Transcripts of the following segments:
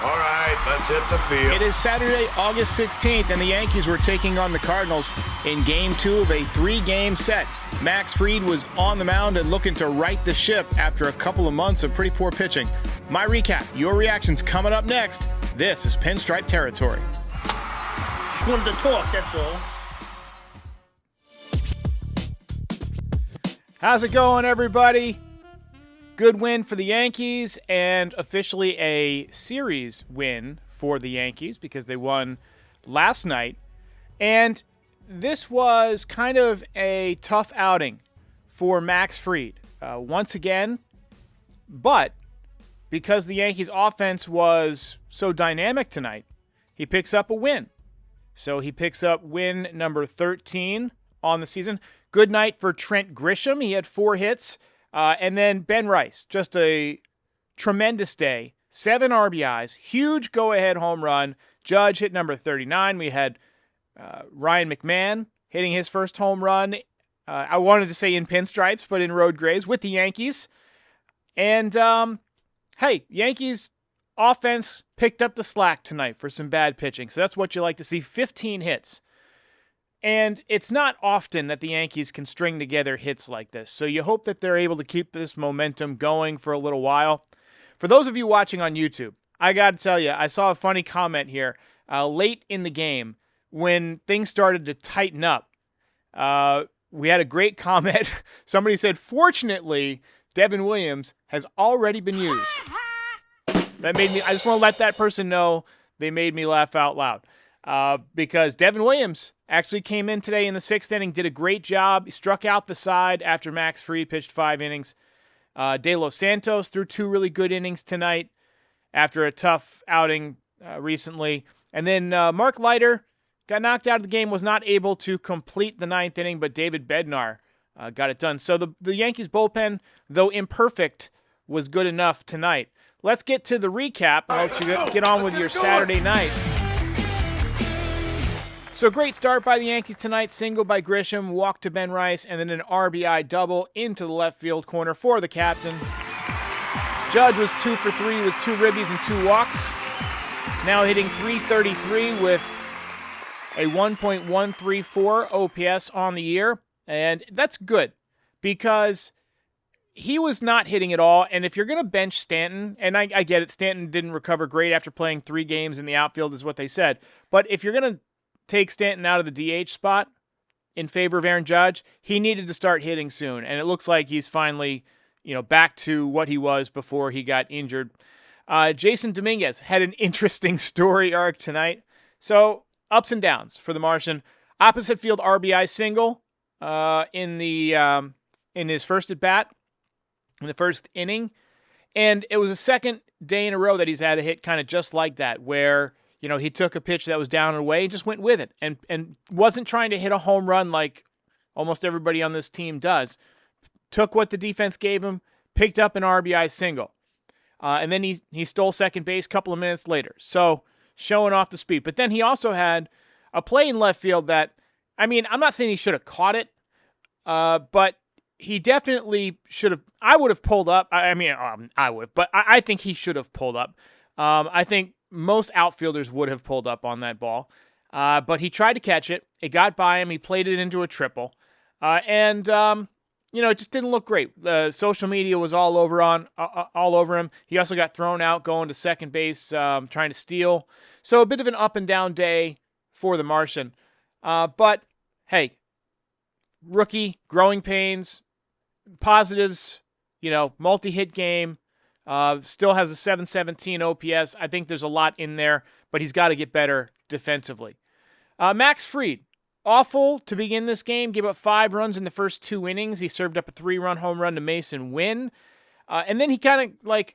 All right, let's hit the field. It is Saturday, August 16th, and the Yankees were taking on the Cardinals in Game 2 of a 3-game set. Max Fried was on the mound and looking to right the ship after a couple of months of pretty poor pitching. My recap, your reactions coming up next. This is Pinstripe Territory. Just wanted to talk, that's all. How's it going, everybody? Good win for the Yankees, and officially a series win for the Yankees because they won last night. And this was kind of a tough outing for Max Fried once again. But because the Yankees' offense was so dynamic tonight, he picks up a win. So he picks up win number 13 on the season. Good night for Trent Grisham. He had 4 hits. And then Ben Rice, just a tremendous day. 7 RBIs, huge go-ahead home run. Judge hit number 39. We had Ryan McMahon hitting his first home run. I wanted to say in pinstripes, but in road grays with the Yankees. And, hey, Yankees offense picked up the slack tonight for some bad pitching. So that's what you like to see, 15 hits. And it's not often that the Yankees can string together hits like this. So you hope that they're able to keep this momentum going for a little while. For those of you watching on YouTube, I got to tell you, I saw a funny comment here late in the game when things started to tighten up. We had a great comment. Somebody said, fortunately, Devin Williams has already been used. That made me, I just want to let that person know they made me laugh out loud. Because Devin Williams actually came in today in the 6th inning, did a great job. He struck out the side after Max Fried pitched 5 innings. De Los Santos threw 2 really good innings tonight after a tough outing recently. And then Mark Leiter got knocked out of the game, was not able to complete the 9th inning, but David Bednar got it done. So the Yankees bullpen, though imperfect, was good enough tonight. Let's get to the recap. I'll let you get on with your Saturday night. So great start by the Yankees tonight. Single by Grisham, walk to Ben Rice, and then an RBI double into the left field corner for the captain. Judge was 2 for 3 with 2 ribbies and 2 walks. Now hitting .333 with a 1.134 OPS on the year. And that's good because he was not hitting at all. And if you're going to bench Stanton, and I get it, Stanton didn't recover great after playing 3 games in the outfield is what they said. But if you're going to take Stanton out of the DH spot in favor of Aaron Judge, he needed to start hitting soon. And it looks like he's finally, back to what he was before he got injured. Jason Dominguez had an interesting story arc tonight. So ups and downs for the Martian. Opposite field RBI single in his first at bat in the first inning. And it was the second day in a row that he's had a hit kind of just like that, where he took a pitch that was down and away and just went with it and wasn't trying to hit a home run like almost everybody on this team does. Took what the defense gave him, picked up an RBI single. And then he stole second base a couple of minutes later. So showing off the speed. But then he also had a play in left field that, I'm not saying he should have caught it, but he definitely should have. I would have pulled up. I would, but I think he should have pulled up. I think most outfielders would have pulled up on that ball. But he tried to catch it. It got by him. He played it into a triple. And it just didn't look great. Social media was all over him. He also got thrown out going to second base, trying to steal. So a bit of an up and down day for the Martian. But hey, rookie, growing pains, positives, multi-hit game. Still has a 717 OPS. I think there's a lot in there, but he's got to get better defensively. Max Fried, awful to begin this game. Gave up 5 runs in the first 2 innings. He served up a 3-run home run to Mason Wynn. And then he kind of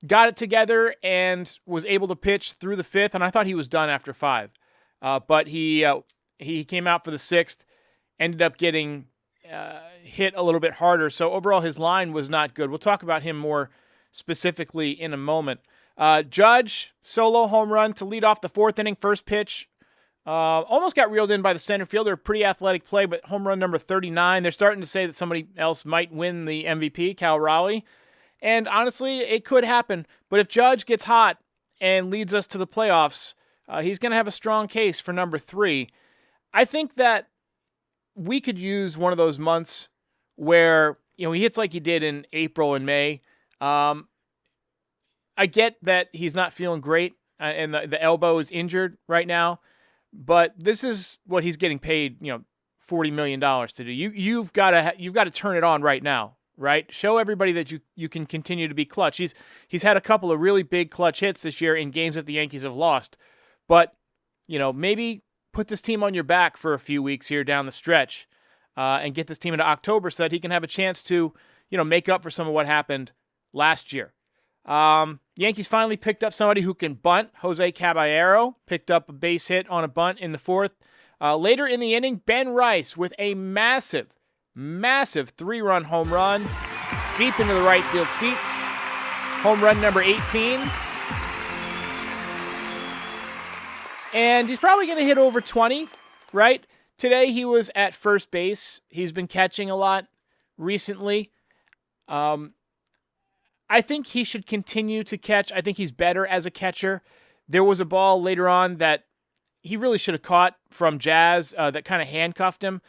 got it together and was able to pitch through the 5th, and I thought he was done after 5. But he came out for the 6th, ended up getting hit a little bit harder. So overall, his line was not good. We'll talk about him more specifically in a moment. Judge, solo home run to lead off the 4th inning, first pitch. Almost got reeled in by the center fielder. Pretty athletic play, but home run number 39. They're starting to say that somebody else might win the MVP, Cal Raleigh. And honestly, it could happen. But if Judge gets hot and leads us to the playoffs, he's going to have a strong case for number 3. I think that we could use one of those months where, he hits like he did in April and May. I get that he's not feeling great and the elbow is injured right now, but this is what he's getting paid, $40 million to do. You've got to turn it on right now, right? Show everybody that you can continue to be clutch. He's had a couple of really big clutch hits this year in games that the Yankees have lost, but maybe put this team on your back for a few weeks here down the stretch, and get this team into October so that he can have a chance to, make up for some of what happened last year. Yankees finally picked up somebody who can bunt. Jose Caballero picked up a base hit on a bunt in the 4th. Later in the inning, Ben Rice with a massive 3-run home run deep into the right field seats. Home run number 18. And he's probably going to hit over 20, right? Today he was at first base. He's been catching a lot recently. I think he should continue to catch. I think he's better as a catcher. There was a ball later on that he really should have caught from Jazz that kind of handcuffed him.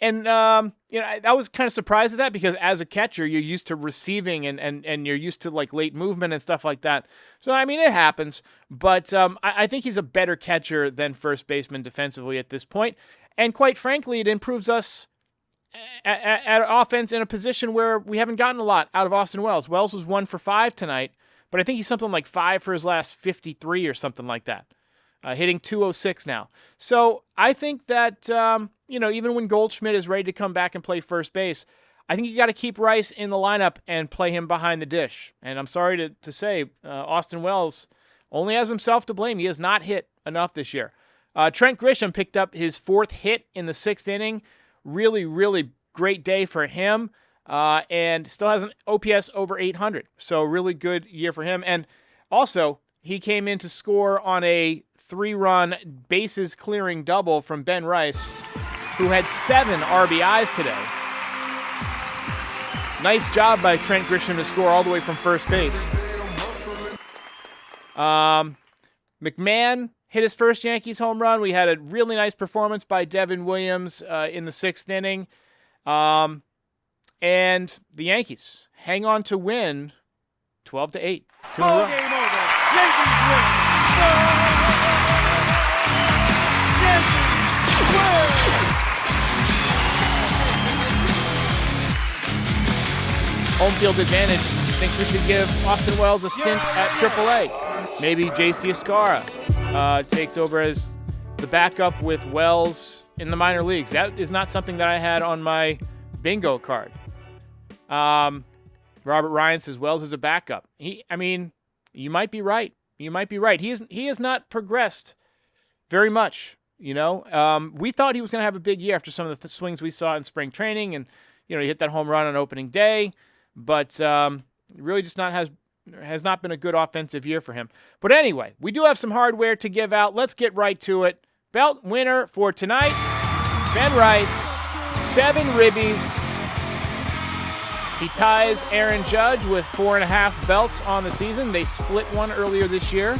And, I was kind of surprised at that because as a catcher, you're used to receiving and you're used to like late movement and stuff like that. So, it happens. But I think he's a better catcher than first baseman defensively at this point. And quite frankly, it improves us at offense in a position where we haven't gotten a lot out of Austin Wells. Wells was 1 for 5 tonight, but I think he's something like 5 for his last 53 or something like that. Hitting 206 now. So I think that, even when Goldschmidt is ready to come back and play first base, I think you got to keep Rice in the lineup and play him behind the dish. And I'm sorry to say, Austin Wells only has himself to blame. He has not hit enough this year. Trent Grisham picked up his 4th hit in the 6th inning. Really, really great day for him. And still has an OPS over 800. So really good year for him. And also, he came in to score on a 3-run bases clearing double from Ben Rice, who had 7 RBIs today. Nice job by Trent Grisham to score all the way from first base. McMahon hit his first Yankees home run. We had a really nice performance by Devin Williams in the 6th inning. And the Yankees hang on to win 12-8. Ball game over. Yankees win. Yankees win. Home field advantage thinks we should give Austin Wells a stint at AAA. Maybe J.C. Escara takes over as the backup with Wells in the minor leagues. That is not something that I had on my bingo card. Robert Ryan says Wells is a backup. You might be right. You might be right. He has not progressed very much. We thought he was going to have a big year after some of the swings we saw in spring training, and he hit that home run on opening day, but really just has not been a good offensive year for him. But anyway, we do have some hardware to give out. Let's get right to it. Belt winner for tonight, Ben Rice, 7 ribbies. He ties Aaron Judge with 4.5 belts on the season. They split one earlier this year.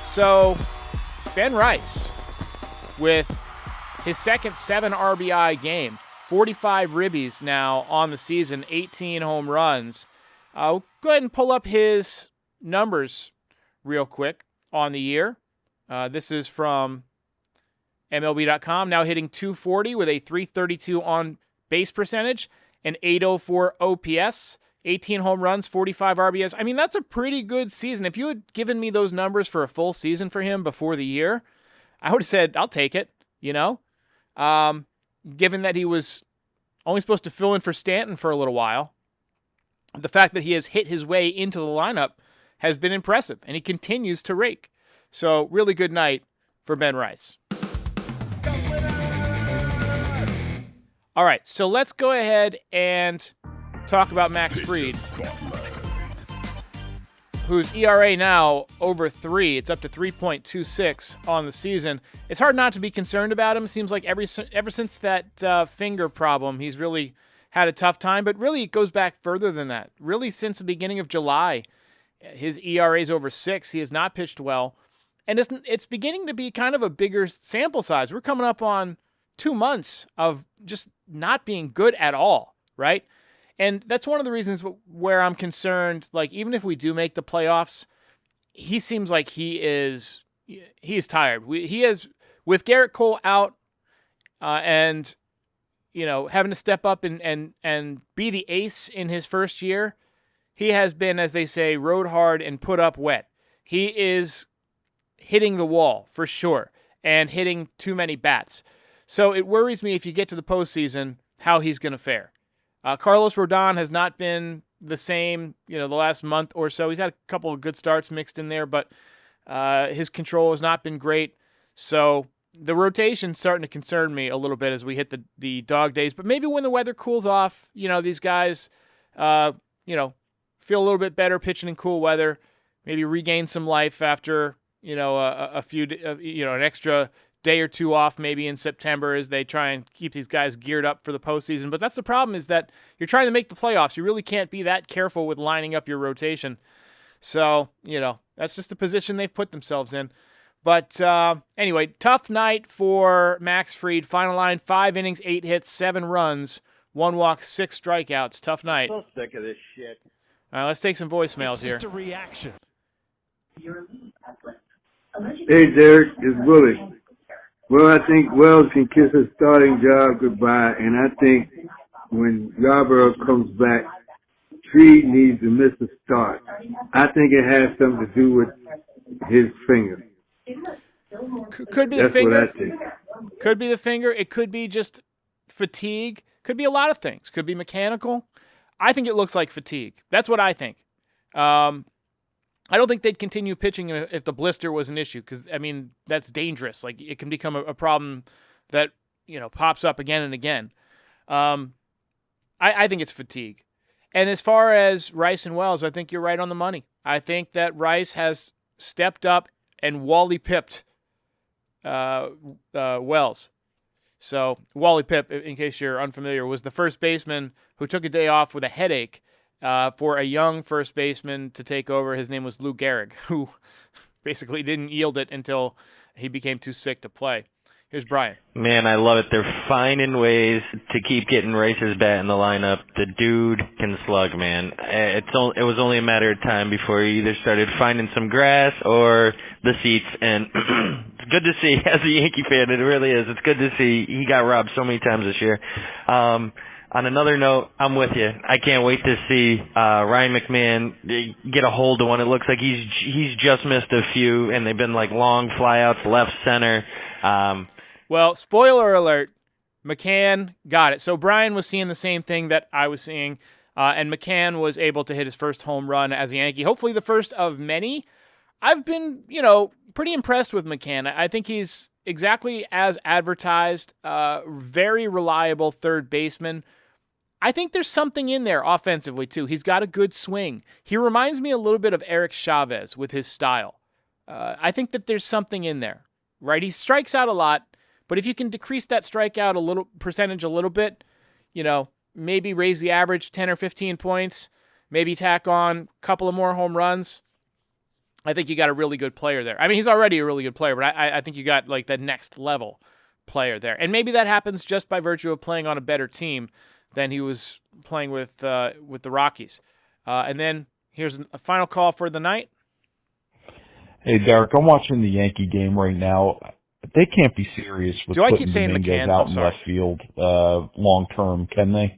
So Ben Rice with his second 7 RBI game, 45 ribbies now on the season, 18 home runs. I'll go ahead and pull up his numbers real quick on the year. This is from MLB.com, now hitting 240 with a 332 on base percentage, an 804 OPS, 18 home runs, 45 RBIs. That's a pretty good season. If you had given me those numbers for a full season for him before the year, I would have said, I'll take it, given that he was only supposed to fill in for Stanton for a little while. The fact that he has hit his way into the lineup has been impressive, and he continues to rake. So, really good night for Ben Rice. All right, so let's go ahead and talk about Max Fried, whose ERA now over 3. It's up to 3.26 on the season. It's hard not to be concerned about him. It seems like ever since that finger problem, he's really had a tough time, but really it goes back further than that. Really since the beginning of July, His ERA is over 6. He has not pitched well. And it's beginning to be kind of a bigger sample size. We're coming up on 2 months of just not being good at all, right? And that's one of the reasons where I'm concerned, like, even if we do make the playoffs, he seems like he is tired. He is, with Garrett Cole out and, having to step up and be the ace in his first year, he has been, as they say, rode hard and put up wet. He is hitting the wall for sure and hitting too many bats. So it worries me if you get to the postseason how he's going to fare. Carlos Rodon has not been the same, the last month or so. He's had a couple of good starts mixed in there, but his control has not been great. So the rotation's starting to concern me a little bit as we hit the dog days. But maybe when the weather cools off, these guys, feel a little bit better pitching in cool weather, maybe regain some life after, a few, an extra day or two off maybe in September as they try and keep these guys geared up for the postseason. But that's the problem, is that you're trying to make the playoffs. You really can't be that careful with lining up your rotation. So, that's just the position they've put themselves in. But anyway, tough night for Max Fried. Final line, 5 innings, 8 hits, 7 runs, 1 walk, 6 strikeouts. Tough night. I'm so sick of this shit. All right, let's take some voicemails here. It's just a reaction. Hey, Derek, it's Willie. Well, I think Wells can kiss his starting job goodbye, and I think when Yarborough comes back, Fried needs to miss a start. I think it has something to do with his finger. Could be the That's finger. what I think. Could be the finger. It could be just fatigue. Could be a lot of things. Could be mechanical. I think it looks like fatigue. That's what I think. I don't think they'd continue pitching if the blister was an issue, because, that's dangerous. Like, it can become a problem that, pops up again and again. I think it's fatigue. And as far as Rice and Wells, I think you're right on the money. I think that Rice has stepped up and Wally pipped Wells. So Wally Pipp, in case you're unfamiliar, was the first baseman who took a day off with a headache for a young first baseman to take over. His name was Lou Gehrig, who basically didn't yield it until he became too sick to play. Here's Brian. Man, I love it. They're finding ways to keep getting Rice's bat in the lineup. The dude can slug, man. It was only a matter of time before he either started finding some grass or the seats, and it's good to see as a Yankee fan. It really is. It's good to see. He got robbed so many times this year. On another note, I'm with you. I can't wait to see Ryan McMahon get a hold of one. It looks like he's just missed a few, and they've been like long flyouts left center. Well, spoiler alert, McCann got it. So Brian was seeing the same thing that I was seeing, and McCann was able to hit his first home run as a Yankee, hopefully the first of many. I've been, pretty impressed with McCann. I think he's exactly as advertised, very reliable third baseman. I think there's something in there offensively, too. He's got a good swing. He reminds me a little bit of Eric Chavez with his style. I think that there's something in there, right? He strikes out a lot, but if you can decrease that strikeout percentage a little bit, maybe raise the average 10 or 15 points, maybe tack on a couple of more home runs, I think you got a really good player there. He's already a really good player, but I think you got like the next level player there. And maybe that happens just by virtue of playing on a better team than he was playing with the Rockies. And then here's a final call for the night. Hey, Derek, I'm watching the Yankee game right now. They can't be serious with putting Dominguez out in left field long term, can they?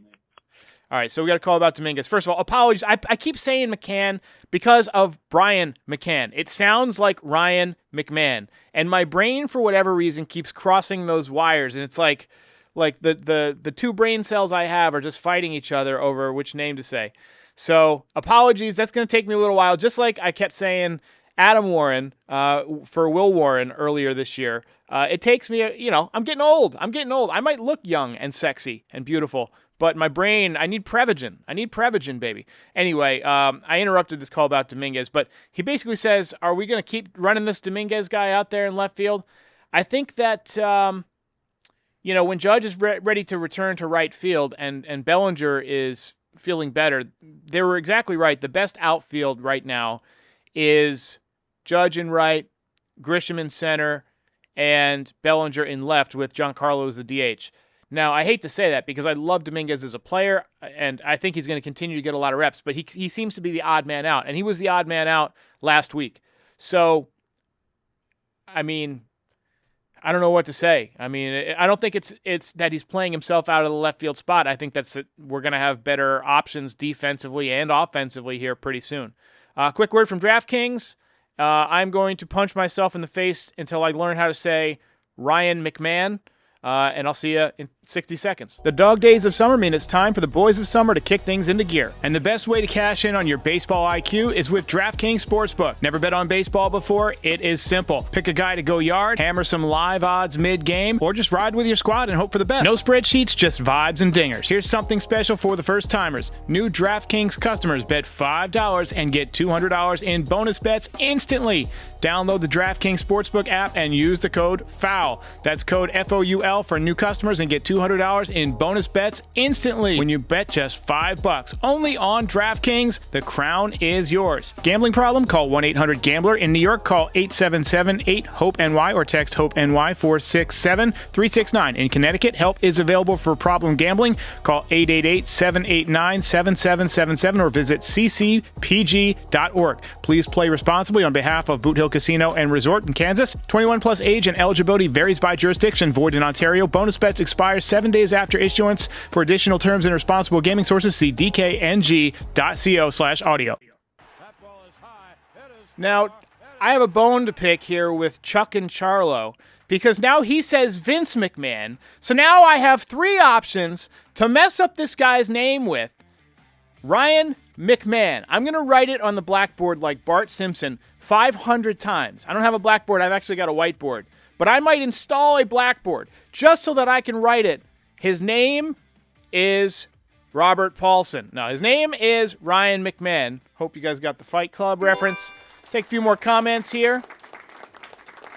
All right, so we got a call about Dominguez. First of all, apologies. I keep saying McCann because of Brian McCann. It sounds like Ryan McMahon, and my brain, for whatever reason, keeps crossing those wires, and it's like the two brain cells I have are just fighting each other over which name to say. So apologies. That's going to take me a little while. Just like I kept saying Adam Warren for Will Warren earlier this year. It takes me, I'm getting old. I might look young and sexy and beautiful, but my brain, I need Prevagen, baby. Anyway, I interrupted this call about Dominguez, but he basically says, are we going to keep running this Dominguez guy out there in left field? I think that, when Judge is ready to return to right field and Bellinger is feeling better, they were exactly right. The best outfield right now is Judge in right, Grisham in center, and Bellinger in left with Giancarlo as the DH. Now, I hate to say that because I love Dominguez as a player, and I think he's going to continue to get a lot of reps, but he seems to be the odd man out, and he was the odd man out last week. So, I mean, I don't know what to say. I mean, I don't think it's that he's playing himself out of the left field spot. I think we're going to have better options defensively and offensively here pretty soon. Quick word from DraftKings. I'm going to punch myself in the face until I learn how to say Ryan McMahon, and I'll see you in 60 seconds. The dog days of summer mean it's time for the boys of summer to kick things into gear. And the best way to cash in on your baseball IQ is with DraftKings Sportsbook. Never bet on baseball before? It is simple. Pick a guy to go yard, hammer some live odds mid-game, or just ride with your squad and hope for the best. No spreadsheets, just vibes and dingers. Here's something special for the first timers. New DraftKings customers bet $5 and get $200 in bonus bets instantly. Download the DraftKings Sportsbook app and use the code FOUL. That's code FOUL for new customers and get $200 in bonus bets instantly when you bet just $5. Only on DraftKings. The crown is yours. Gambling problem? Call 1-800-GAMBLER. In New York, call 877-8-HOPE-NY or text HOPE-NY 467-369. In Connecticut, help is available for problem gambling. Call 888-789-7777 or visit ccpg.org. Please play responsibly on behalf of Boot Hill Casino and Resort in Kansas. 21 plus age and eligibility varies by jurisdiction. Void in Ontario. Bonus bets expire 7 days after issuance. For additional terms and responsible gaming sources, see dkng.co/audio. Now, I have a bone to pick here with Chuck and Charlo because now he says Vince McMahon. So now I have three options to mess up this guy's name with. Ryan McMahon. I'm going to write it on the blackboard like Bart Simpson 500 times. I don't have a blackboard. I've actually got a whiteboard. But I might install a blackboard just so that I can write it. His name is Robert Paulson. No, his name is Ryan McMahon. Hope you guys got the Fight Club reference. Take a few more comments here.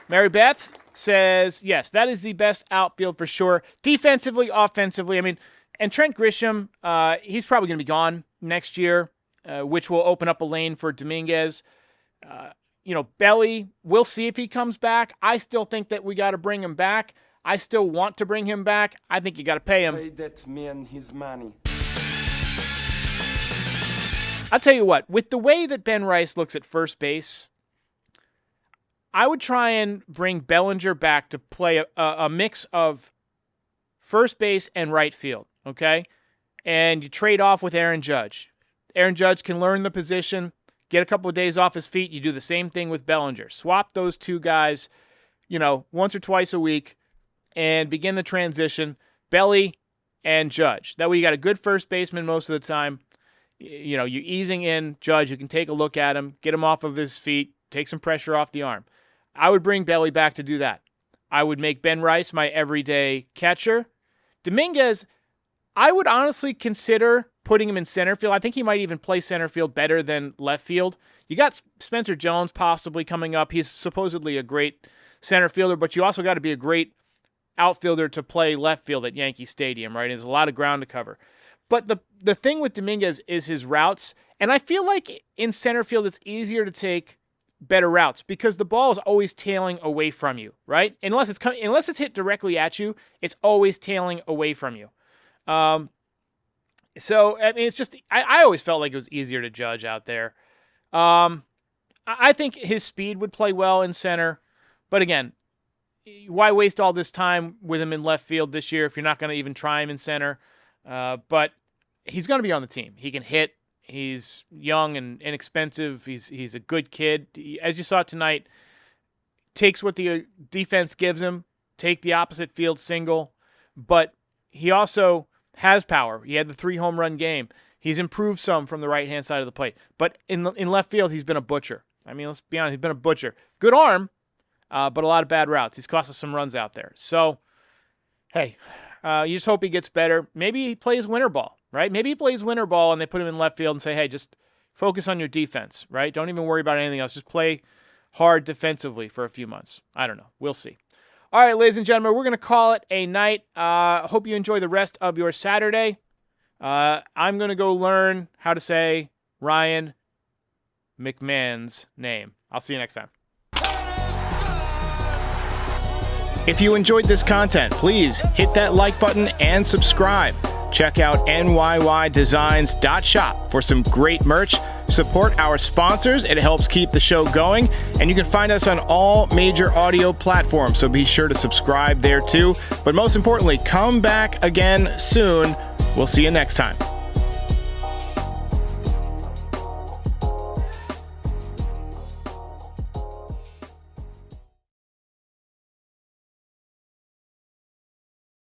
Mary Beth says, yes, that is the best outfield for sure. Defensively, offensively. I mean, and Trent Grisham, he's probably going to be gone next year, which will open up a lane for Dominguez. Belly, we'll see if he comes back. I still think that we got to bring him back. I still want to bring him back. I think you got to pay him. Pay that man his money. I'll tell you what, with the way that Ben Rice looks at first base, I would try and bring Bellinger back to play a mix of first base and right field, okay? And you trade off with Aaron Judge. Aaron Judge can learn the position, get a couple of days off his feet. You do the same thing with Bellinger. Swap those two guys, once or twice a week and begin the transition, Belly and Judge. That way you got a good first baseman most of the time. You're easing in Judge. You can take a look at him, get him off of his feet, take some pressure off the arm. I would bring Belly back to do that. I would make Ben Rice my everyday catcher. Dominguez, I would honestly consider putting him in center field. I think he might even play center field better than left field. You got Spencer Jones possibly coming up. He's supposedly a great center fielder, but you also got to be a great outfielder to play left field at Yankee Stadium, right? There's a lot of ground to cover. But the thing with Dominguez is his routes, and I feel like in center field it's easier to take better routes because the ball is always tailing away from you, right? Unless it's hit directly at you, it's always tailing away from you. So, I mean, it's just, I always felt like it was easier to Judge out there. I think his speed would play well in center. But again, why waste all this time with him in left field this year if you're not going to even try him in center? But he's going to be on the team. He can hit. He's young and inexpensive. He's a good kid. As you saw tonight, takes what the defense gives him, take the opposite field single. But he also has power. He had the 3 home run game. He's improved some from the right-hand side of the plate. But in left field, he's been a butcher. I mean, let's be honest, he's been a butcher. Good arm, but a lot of bad routes. He's cost us some runs out there. So, hey, you just hope he gets better. Maybe he plays winter ball, right? Maybe he plays winter ball and they put him in left field and say, hey, just focus on your defense, right? Don't even worry about anything else. Just play hard defensively for a few months. I don't know. We'll see. All right, ladies and gentlemen, we're going to call it a night. Hope you enjoy the rest of your Saturday. I'm going to go learn how to say Ryan McMahon's name. I'll see you next time. If you enjoyed this content, please hit that like button and subscribe. Check out NYYDesigns.shop for some great merch. Support our sponsors. It helps keep the show going. And you can find us on all major audio platforms, so be sure to subscribe there too. But most importantly, come back again soon. We'll see you next time.